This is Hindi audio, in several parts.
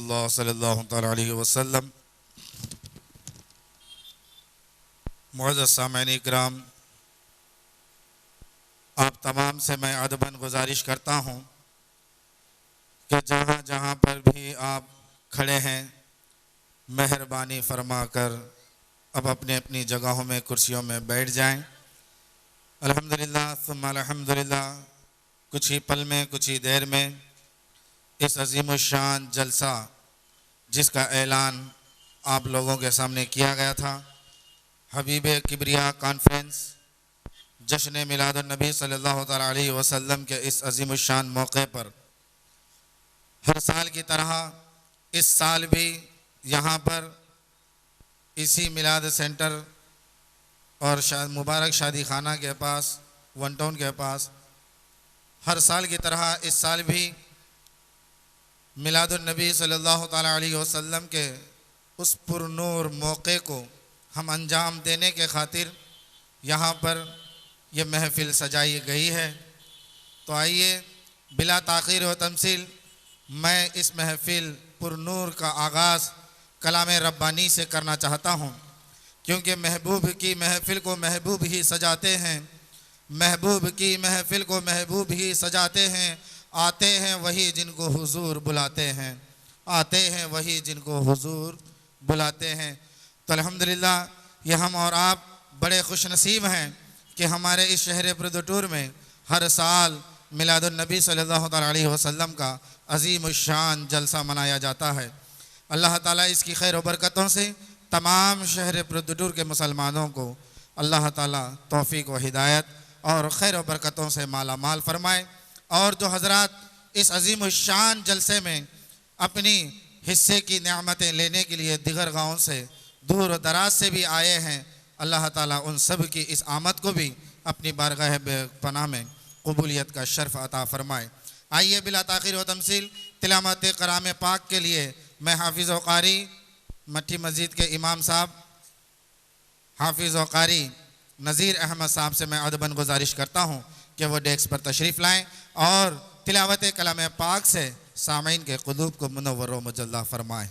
रसूलुल्लाह सल्लल्लाहु तआला अलैहि वसल्लम। मुअज़्ज़ज़ सामईन इकराम, आप तमाम से मैं अदबन गुजारिश करता हूँ कि जहाँ जहाँ पर भी आप खड़े हैं, मेहरबानी फरमाकर अब अपने अपनी जगहों में कुर्सियों में बैठ जाएं। अल्हम्दुलिल्लाह सुम्मा अल्हम्दुलिल्लाह। कुछ ही पल में, कुछ ही देर में इस अज़ीमुश्शान जलसा जिसका ऐलान आप लोगों के सामने किया गया था, हबीब किबरिया कॉन्फ्रेंस जश्न मिलादुन नबी सल्लल्लाहु तआला अलैहि वसल्लम के इस अज़ीमुश्शान मौके पर हर साल की तरह इस साल भी यहाँ पर इसी मिलाद सेंटर और मुबारक शादी खाना के पास, वन टाउन के पास, हर साल की तरह इस साल भी मिलादुन नबी सल्लल्लाहु तआला अलैहि वसल्लम के उस पुरनूर मौके को हम अंजाम देने के खातिर यहाँ पर यह महफ़िल सजाई गई है। तो आइए बिला ताख़ीर व तमसील मैं इस महफ़िल पुरनूर का आगाज़ कलाम रब्बानी से करना चाहता हूँ, क्योंकि महबूब की महफ़िल को महबूब ही सजाते हैं, महबूब की महफ़िल को महबूब ही सजाते हैं। आते हैं वही जिनको हुजूर बुलाते हैं, आते हैं वही जिनको हुजूर बुलाते हैं। तो अल्हम्दुलिल्लाह ये हम और आप बड़े खुश नसीब हैं कि हमारे इस शहर पुरदुटूर में हर साल मिलादुन नबी सल्लल्लाहु अलैहि वसल्लम का अज़ीमुश्शान जलसा मनाया जाता है। अल्लाह ताला इसकी खैर व बरकतों से तमाम शहर पुरदुटूर के मुसलमानों को अल्लाह ताला तौफ़ीक़ व हिदायत और खैर व बरकतों से माला माल फरमाए। और जो हज़रात इस अज़ीमुश्शान जलसे में अपनी हिस्से की नेमतें लेने के लिए दिगर गाँव से, दूर दराज से भी आए हैं, अल्लाह ताला उन सब की इस आमद को भी अपनी बारगाह पनाह में कबूलियत का शर्फ अता फ़रमाए। आइए बिला ताख़ीर व तमसील तिलावत कलाम पाक के लिए मैं हाफिज़ व क़ारी मट्ठी मस्जिद के इमाम साहब हाफिज़ व क़ारी नज़ीर अहमद साहब से मैं अदबन गुजारिश करता हूँ कि वो डेस्क पर तशरीफ़ लाएँ और तिलावत कलाम पाक से सामीन के क़ुलूब को मुनव्वर व मुजल्ला फ़रमाएँ।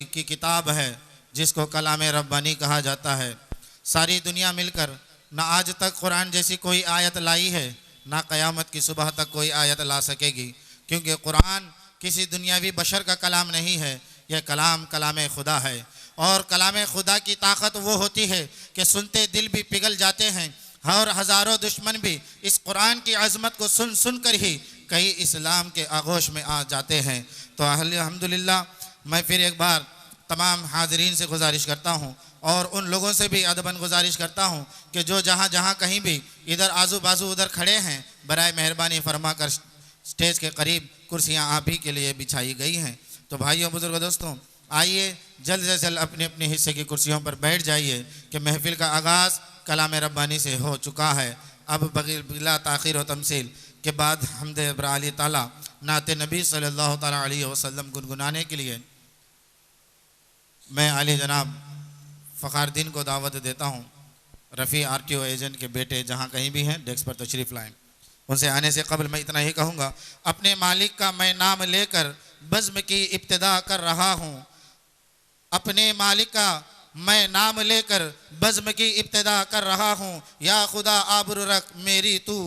की किताब है जिसको कलाम रब्बानी कहा जाता है। सारी दुनिया मिलकर ना आज तक कुरान जैसी कोई आयत लाई है, ना क़यामत की सुबह तक कोई आयत ला सकेगी, क्योंकि कुरान किसी दुनियावी बशर का कलाम नहीं है, यह कलाम खुदा है। और कलाम खुदा की ताकत वो होती है कि सुनते दिल भी पिघल जाते हैं और हज़ारों दुश्मन भी इस कुरान की अज़मत को सुन सुन कर ही कई इस्लाम के आगोश में आ जाते हैं। तो अल्हम्दुलिल्लाह मैं फिर एक बार तमाम हाज़रीन से गुजारिश करता हूँ और उन लोगों से भी अदबन गुजारिश करता हूँ कि जो जहाँ जहाँ कहीं भी इधर आजू बाजू उधर खड़े हैं, बराए मेहरबानी फरमा कर स्टेज के करीब कुर्सियाँ आप ही के लिए बिछाई गई हैं। तो भाइयों बुजुर्गों दोस्तों, आइए जल्द से जल्द अपने अपने हिस्से की कुर्सियों पर बैठ जाइए कि महफिल का आगाज़ कलाम रब्बानी से हो चुका है। अब बिला ताख़ीर व तमसील के बाद हम्द अली ताला नाते नबी सल्लल्लाहु तआला अलैहि वसल्लम गुनगुनाने के लिए मैं आले जनाब फ़ख़ारुद्दीन को दावत देता हूँ। रफ़ी RTO एजेंट के बेटे जहाँ कहीं भी हैं डेस्क पर तशरीफ़ लाएँ। उनसे आने से कबल मैं इतना ही कहूँगा, अपने मालिक का मैं नाम लेकर बज़्म की इब्तिदा कर रहा हूँ। अपने मालिक का मैं नाम लेकर बज़्म की इब्तिदा कर रहा हूँ। या खुदा आबरू रख मेरी तू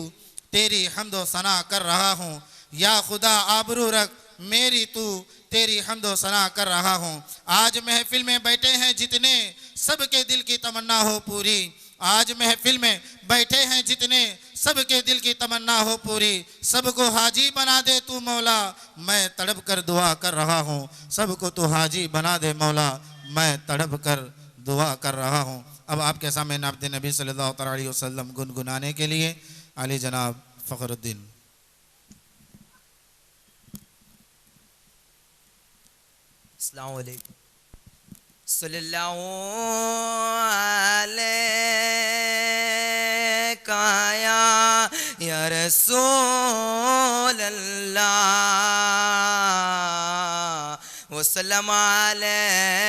तेरी हम्दो सना कर रहा हूँ। या खुदा आबरू रख मेरी तू तेरी हम्दो सना कर रहा हूँ। आज महफिल में बैठे हैं जितने, सबके दिल की तमन्ना हो पूरी। आज महफिल में बैठे हैं जितने, सबके दिल की तमन्ना हो पूरी। सबको हाजी बना दे तू मौला, मैं तड़प कर दुआ कर रहा हूँ। सबको तू हाजी बना दे मौला, मैं तड़प कर दुआ कर रहा हूँ। अब आपके सामने नात नबी सल्लल्लाहु अलैहि वसल्लम गुनगुनाने के लिए आली जनाब फ़ख़रुद्दीन। अस्सलामु अलैकुम। सल्लल्लाहु अलैहि या रसूल अल्लाह वसल्लम अलैका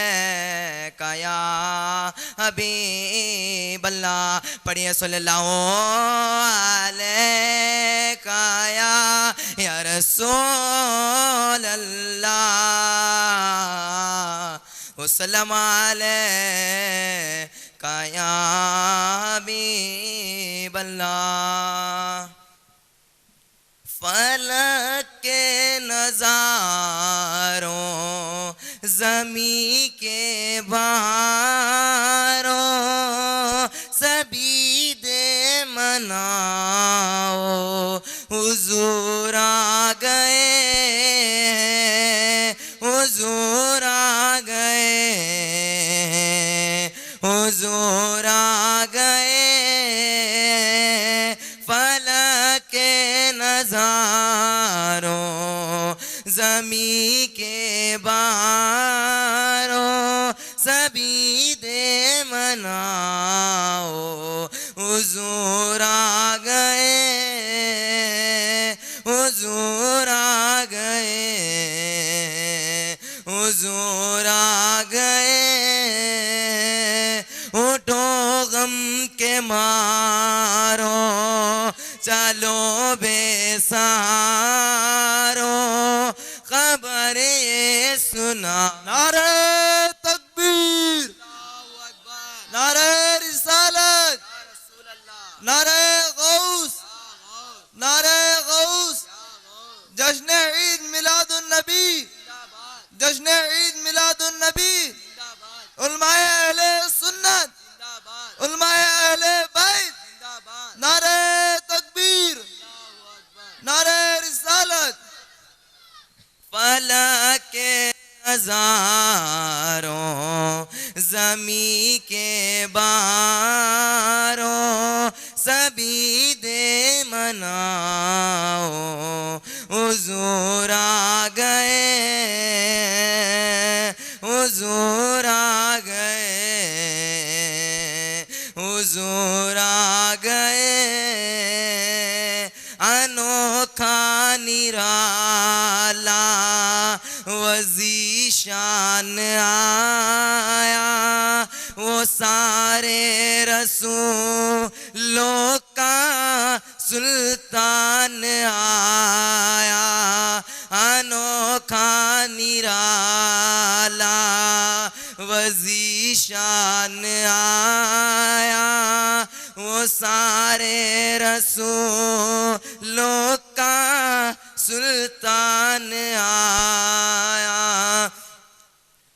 या हबीब अल्लाह। पढ़िए सल्लल्लाहु अलैका या रसूल अल्लाह वसल्लम अलैका या हबीब अल्लाह। फलक के नज़ारों ज़मी के बहारों सभी दे मनाओ हुजूर आ गए, हुजूर आ गए, हुजूर आ गए। फलक के नज़ारों ज़मी के बहारों सभी दे मनाओ हुजूर आ गए, हुजूर आ गए, हुजूर आ गए। उठो गम के मारो चलो बेसारो खबर ये सुना। नारे तकबीर, नारे रिसालत, नारे गौस, नारे गौस। जश्न ईद मिलादुन नबी, जश्न ईद मिलादुन नबी। उलमाए अहले सुन्नत, उलमाए अहले बैत। नारे तकबीर, नारे रिसालत। फलक के हज़ारों ज़मी के बहारों सभी दे मनाओ हुजूर ज़ीशान आया, वो सारे रसूलों का सुल्तान आया, अनोखा निराला वज़ीशान आया, वो सारे रसूलों का सुल्तान आया।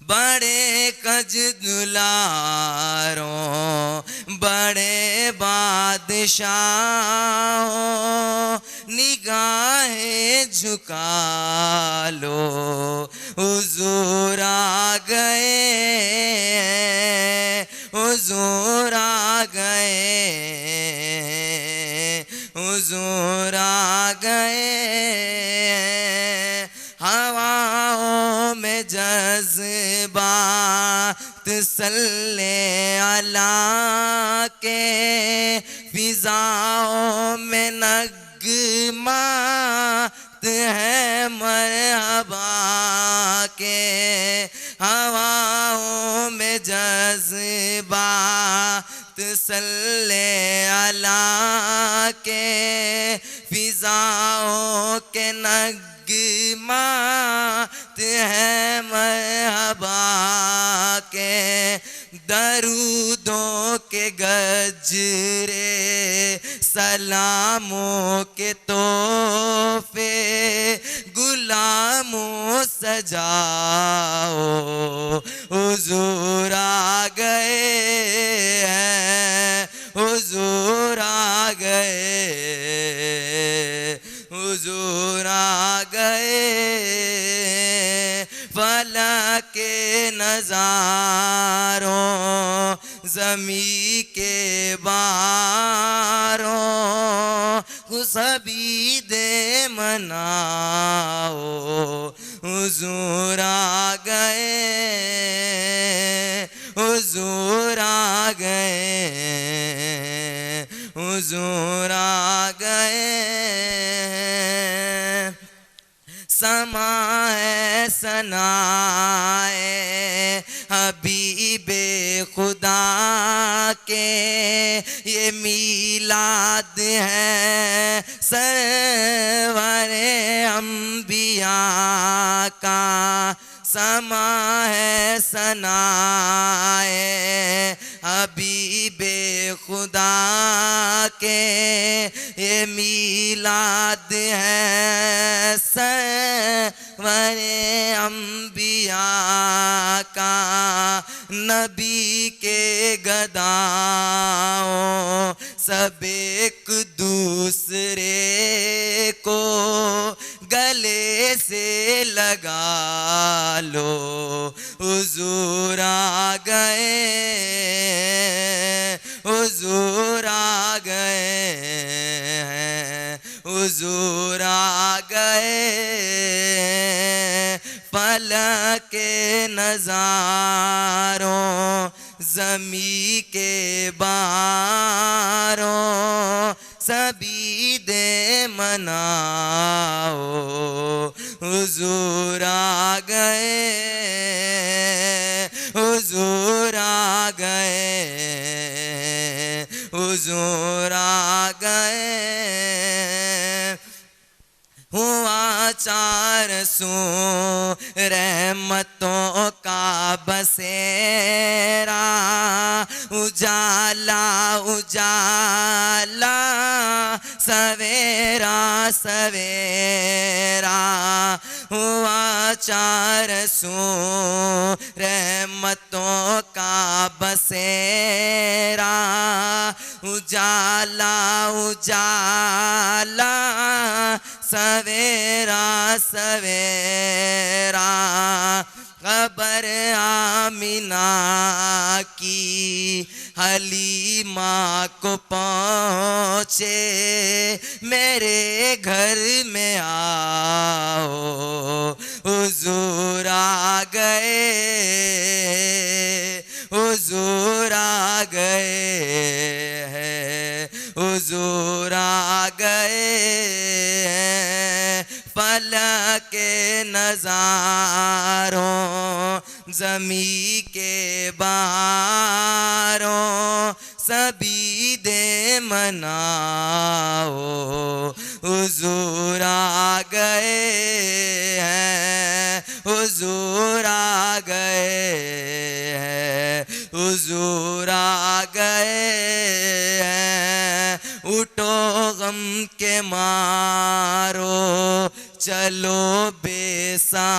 बड़े कजदुलारों बड़े बादशाहों निगाहें झुका लो, हुजूर आ गए, हुजूर आ गए, हुजूर आ गए। हवाओं में जज्बात सल्ले अला के, फिजाओं में नगमात है मरहबा के, हवाओं में जज्बात सल्ले अला के, फिजाओं के नगमात है मरहबा के, दरूदों के गजरे सलामों के तोहफे गुलामों सजाओ, हुजूर आ गए हैं, हुजूर आ गए, हुजूर आ गए। फलक के नज़ारों ज़मी के बारों सभी दे मनाओ, हुजूर आ गए, हुजूर आ गए, हुजूर आ गए। समा है सनाए हबीबे खुदा के, ये मीलाद है सरवरे अंबिया का, समा है सनाए हबीबे खुदा के, ये मीलाद है सरवरे अंबिया का। नबी के गदाओं सब एक दूसरे को गले से लगा लो, हुजूर आ गए, हुजूर आ गए, हुजूर आ गए। फलक के नज़ारों ज़मी के बारों सभी दे मनाओ, हुजूर आ गए, हुजूर आ गए, हुजूर आ गए। हुआ 400 रहमतों का बसेरा, उजाला उजाला सवेरा सवेरा। हुआ 400 रहमतों का बसेरा, उजाला उजाला सवेरा सवेरा। खबर आमिना की हलीमा को पहुँचे, मेरे घर में आओ, हुजूर आ गए, हुजूर आ गए, हुजूर आ गए। फलक के हजारों ज़मी के बारों सभी दे मनाओ हुजूर आ गए हैं, हुजूर आ गए हैं, हुजूर आ गए हैं। उठो गम के मारो चलो बेसहारो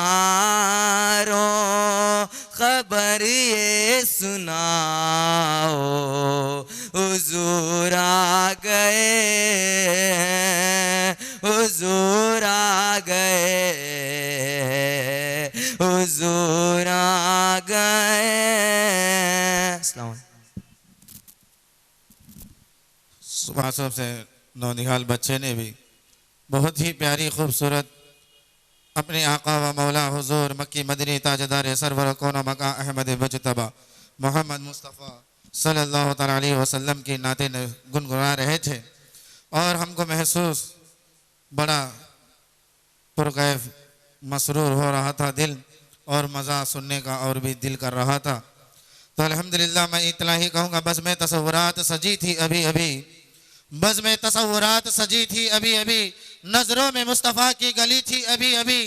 खबर ये सुनाओ हुजूर आ गए हैं, हुजूर आ गए हैं, हुजूर आ गए हैं। अस्सलाम वालेकुम। सुबह से नौनिहाल बच्चे ने भी बहुत ही प्यारी खूबसूरत अपने आका व मौला हुजूर मक्की मदनी ताजदार सरवर कौन मका अहमद बजतबा मोहम्मद मुस्तफ़ा सल्लल्लाहु तआला अलैहि वसल्लम की नाते गुनगुना रहे थे और हमको महसूस बड़ा पुरकैफ मसरूर हो रहा था दिल और मज़ा सुनने का और भी दिल कर रहा था। तो अल्हम्दुलिल्लाह मैं इतना ही कहूँगा, बस में तसव्वुरात सजी थी अभी अभी, बस में तसव्वुरात सजी थी अभी अभी, नज़रों में मुस्तफ़ा की गली थी अभी अभी,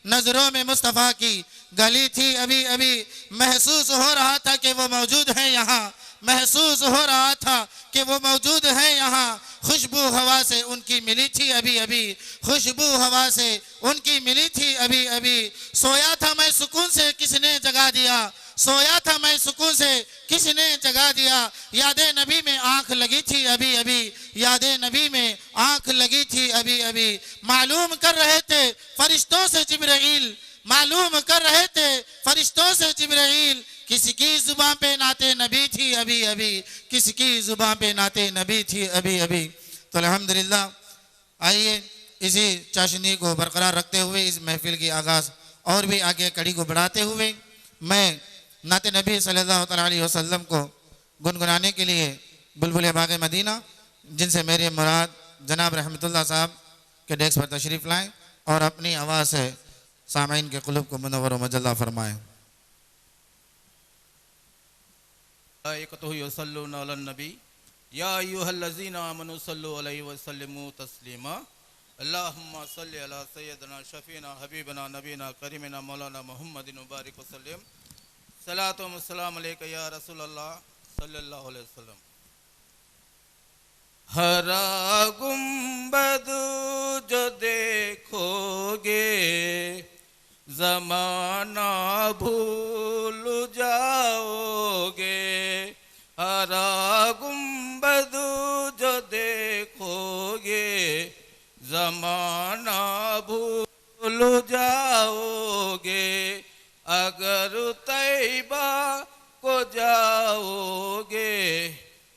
नज़रों में मुस्तफ़ा की गली थी अभी अभी। महसूस हो रहा था कि वो मौजूद हैं यहाँ, महसूस हो रहा था कि वो मौजूद हैं यहाँ। खुशबू हवा से उनकी मिली थी अभी अभी, खुशबू हवा से उनकी मिली थी अभी अभी। सोया था मैं सुकून से किसने जगा दिया, सोया था मैं सुकून से किसने जगा दिया। यादें नबी में आंख लगी थी अभी अभी, यादें नबी में आंख लगी थी अभी अभी। मालूम कर रहे थे फरिश्तों से जिब्राइल, मालूम कर रहे थे फरिश्तों से जिब्राइल, किसकी जुबान पे नाते नबी थी अभी अभी, किसकी जुबान पे नाते नबी थी अभी अभी। तो अल्हम्दुलिल्लाह आइए इसी चाशनी को बरकरार रखते हुए इस महफिल की आगाज़ और भी आगे कड़ी को बढ़ाते हुए मैं नाते नबी सल्लल्लाहु अलैहि वसल्लम को गुनगुनाने के लिए बुलबुल बाग मदीना जिनसे मेरे मुराद जनाब रहमतुल्लाह साहब के डेस्क पर तशरीफ़ लाएँ और अपनी आवाज़ से सामाइन के क़ुलूब को मुनव्वर व मुजल्ला फरमाएँ। नबी या अय्युहल्लज़ीना आमनु सल्लु अलैहि व सल्लिमू तस्लीमा। अल्लाहुम्मा सल्लि अला सय्यदना शफीना हबीबना नबीना करीमिना मौलाना मुहम्मदिन मुबारक वसल्लम। सलातो व सलाम अलैका या रसूलल्लाह सल्लल्लाहु अलैहि वसल्लम। हरा गुंबद जो देखोगे ज़माना भूल जाओगे, हरा गुंबद जो देखोगे ज़माना भूल जाओगे। अगर तैबा को जाओगे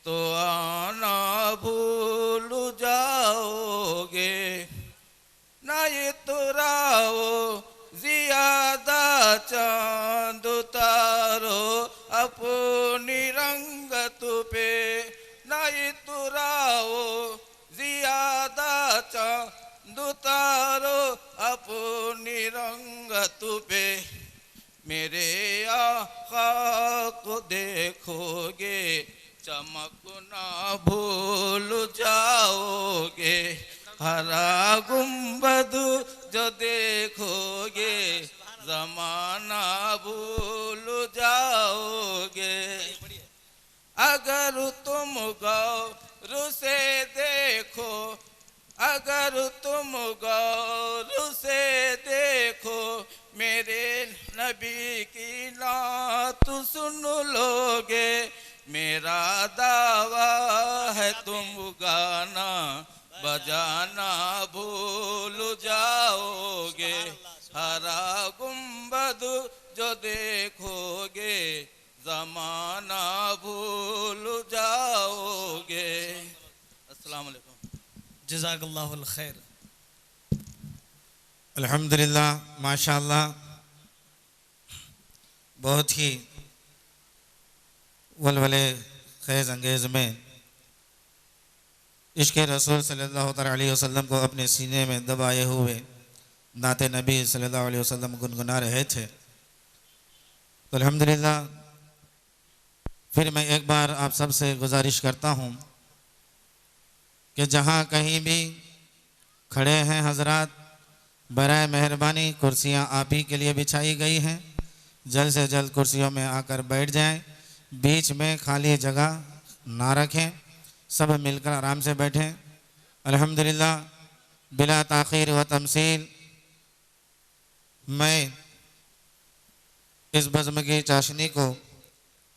तो आना भूल जाओगे। ना ये तुराओ ज़ियादा चांद उतारो अपनी रंगत पे, ना ये तुराओ ज़ियादा चांद उतारो अपनी रंगत पे। मेरे आका को देखोगे चमक ना भूल जाओगे। हरा गुंबद जो देखोगे ज़माना भूल जाओगे। अगर तुम गौर से देखो, अगर तुम गौर से देखो मेरे नबी की नात सुन लोगे। मेरा दावा है तुम गाना बजाना भूल जाओगे। हरा गुंबद जो देखोगे ज़माना भूल जाओगे। अस्सलाम वालेकुम। जज़ाकल्लाहुल खैर। अल्हम्दुलिल्लाह माशाअल्लाह, बहुत ही वलवले ख़ैज़ अंगेज़ में इश्क़ रसूल सल्लल्लाहु अलैहि वसल्लम को अपने सीने में दबाए हुए नाते नबी सल्लल्लाहु अलैहि वसल्लम गुनगुना रहे थे। तो अल्हम्दुलिल्लाह फिर मैं एक बार आप सब से गुजारिश करता हूँ कि जहाँ कहीं भी खड़े हैं हजरात, बराए मेहरबानी कुर्सियाँ आप ही के लिए बिछाई गई हैं, जल्द से जल्द कुर्सियों में आकर बैठ जाएं, बीच में खाली जगह ना रखें, सब मिलकर आराम से बैठें। अल्हम्दुलिल्लाह बिला ताख़ीर व तमसील मैं इस बज़्म की चाशनी को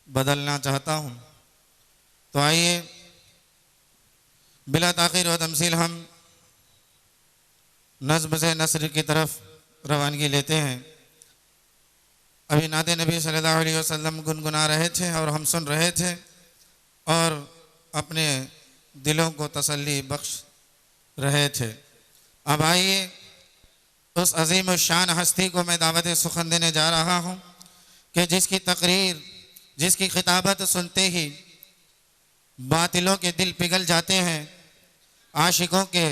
बदलना चाहता हूँ। तो आइए बिला ताख़ीर व तमसील हम नज़्म से नस्र की तरफ रवानगी लेते हैं। अभी नाते नबी सल्लल्लाहु अलैहि वसल्लम गुनगुना रहे थे और हम सुन रहे थे और अपने दिलों को तसल्ली बख्श रहे थे। अब आइए उस अजीम शान हस्ती को मैं दावत सुखन देने जा रहा हूँ कि जिसकी तकरीर, जिसकी खिताबत सुनते ही बातिलों के दिल पिघल जाते हैं, आशिकों के